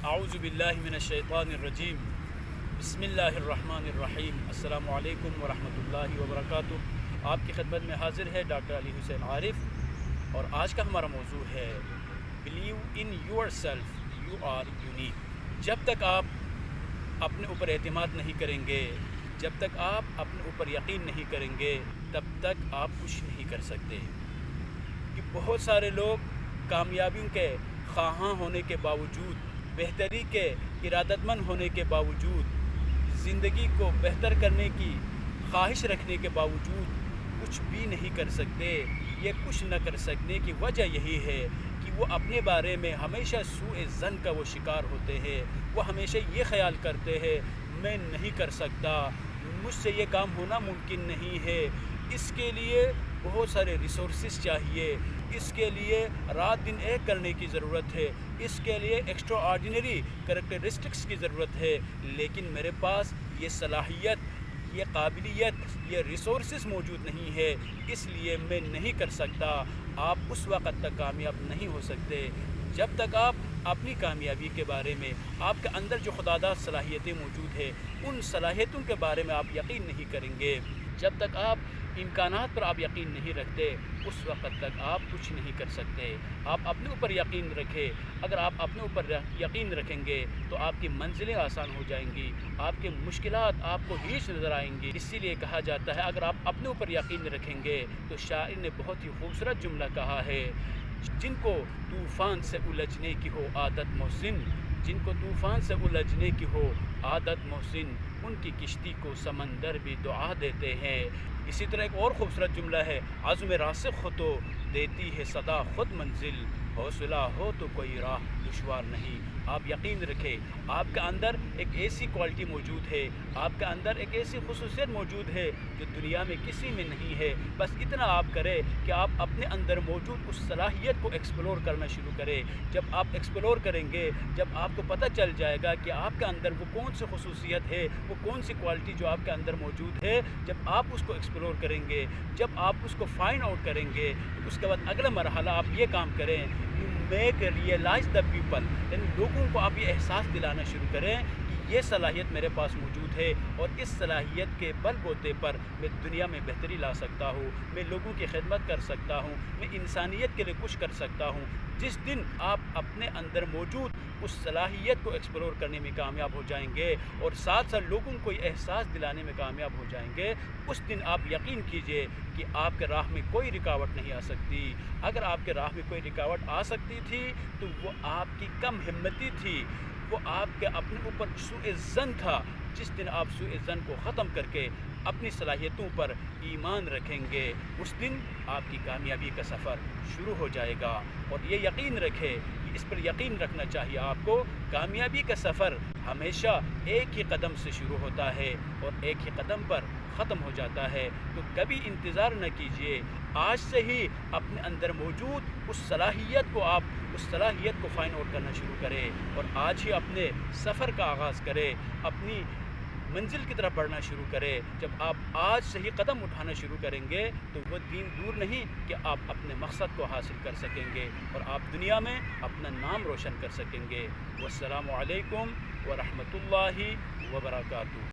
اعوذ باللہ من الشیطان الرجیم، بسم اللہ الرحمن الرحیم۔ السلام علیکم ورحمۃ اللہ وبرکاتہ۔ آپ کی خدمت میں حاضر ہے ڈاکٹر علی حسین عارف، اور آج کا ہمارا موضوع ہے believe in yourself you are unique. جب تک آپ اپنے اوپر اعتماد نہیں کریں گے، جب تک آپ اپنے اوپر یقین نہیں کریں گے، تب تک آپ کچھ نہیں کر سکتے۔ کہ بہت سارے لوگ کامیابیوں کے خواہاں ہونے کے باوجود، بہتری کے ارادت مند ہونے کے باوجود، زندگی کو بہتر کرنے کی خواہش رکھنے کے باوجود کچھ بھی نہیں کر سکتے۔ یہ کچھ نہ کر سکنے کی وجہ یہی ہے کہ وہ اپنے بارے میں ہمیشہ سوء ظن کا وہ شکار ہوتے ہیں۔ وہ ہمیشہ یہ خیال کرتے ہیں میں نہیں کر سکتا، مجھ سے یہ کام ہونا ممکن نہیں ہے، اس کے لیے بہت سارے ریسورسز چاہیے، اس کے لیے رات دن ایک کرنے کی ضرورت ہے، اس کے لیے ایکسٹرا آرڈینری کریکٹرسٹکس کی ضرورت ہے، لیکن میرے پاس یہ صلاحیت، یہ قابلیت، یہ ریسورسز موجود نہیں ہے، اس لیے میں نہیں کر سکتا۔ آپ اس وقت تک کامیاب نہیں ہو سکتے جب تک آپ اپنی کامیابی کے بارے میں، آپ کے اندر جو خداداد صلاحیتیں موجود ہیں، ان صلاحیتوں کے بارے میں آپ یقین نہیں کریں گے۔ جب تک آپ امکانات پر آپ یقین نہیں رکھتے، اس وقت تک آپ کچھ نہیں کر سکتے۔ آپ اپنے اوپر یقین رکھیں۔ اگر آپ اپنے اوپر یقین رکھیں گے تو آپ کی منزلیں آسان ہو جائیں گی، آپ کے مشکلات آپ کو ہیچ نظر آئیں گی۔ اسی لیے کہا جاتا ہے اگر آپ اپنے اوپر یقین رکھیں گے تو شاعر نے بہت ہی خوبصورت جملہ کہا ہے، جن کو طوفان سے الجھنے کی ہو عادت محسن، جن کو طوفان سے الجھنے کی ہو عادت محسن، ان کی کشتی کو سمندر بھی دعا دیتے ہیں۔ اسی طرح ایک اور خوبصورت جملہ ہے، عزم راسخ ہو تو دیتی ہے صدا خود منزل، حوصلہ ہو تو کوئی راہ دشوار نہیں۔ آپ یقین رکھیں، آپ کے اندر ایک ایسی کوالٹی موجود ہے، آپ کے اندر ایک ایسی خصوصیت موجود ہے جو دنیا میں کسی میں نہیں ہے۔ بس اتنا آپ کریں کہ آپ اپنے اندر موجود اس صلاحیت کو ایکسپلور کرنا شروع کریں۔ جب آپ ایکسپلور کریں گے، جب آپ کو پتہ چل جائے گا کہ آپ کے اندر وہ کون سی خصوصیت ہے، وہ کون سی کوالٹی جو آپ کے اندر موجود ہے، جب آپ اس کو ایکسپلور کریں گے، جب آپ اس کو فائنڈ آؤٹ کریں گے، اس کے بعد اگلا مرحلہ آپ یہ کام کریں، you make realize the people, یعنی لوگوں کو آپ یہ احساس دلانا شروع کریں کہ یہ صلاحیت میرے پاس موجود ہے، اور اس صلاحیت کے بل بوتے پر میں دنیا میں بہتری لا سکتا ہوں، میں لوگوں کی خدمت کر سکتا ہوں، میں انسانیت کے لیے کچھ کر سکتا ہوں۔ جس دن آپ اپنے اندر موجود اس صلاحیت کو ایکسپلور کرنے میں کامیاب ہو جائیں گے اور ساتھ ساتھ لوگوں کو یہ احساس دلانے میں کامیاب ہو جائیں گے، اس دن آپ یقین کیجئے کہ آپ کے راہ میں کوئی رکاوٹ نہیں آ سکتی۔ اگر آپ کے راہ میں کوئی رکاوٹ آ سکتی تھی تو وہ آپ کی کم ہمتی تھی، وہ آپ کے اپنے اوپر سوء ظن تھا۔ جس دن آپ سوء ظن کو ختم کر کے اپنی صلاحیتوں پر ایمان رکھیں گے، اس دن آپ کی کامیابی کا سفر شروع ہو جائے گا۔ اور یہ یقین رکھے، اس پر یقین رکھنا چاہیے آپ کو، کامیابی کا سفر ہمیشہ ایک ہی قدم سے شروع ہوتا ہے اور ایک ہی قدم پر ختم ہو جاتا ہے۔ تو کبھی انتظار نہ کیجیے، آج سے ہی اپنے اندر موجود اس صلاحیت کو فائنڈ آؤٹ کرنا شروع کریں، اور آج ہی اپنے سفر کا آغاز کریں، اپنی منزل کی طرف بڑھنا شروع کریں۔ جب آپ آج سے ہی قدم اٹھانا شروع کریں گے تو وہ دن دور نہیں کہ آپ اپنے مقصد کو حاصل کر سکیں گے اور آپ دنیا میں اپنا نام روشن کر سکیں گے۔ والسلام علیکم ورحمۃ اللہ وبرکاتہ۔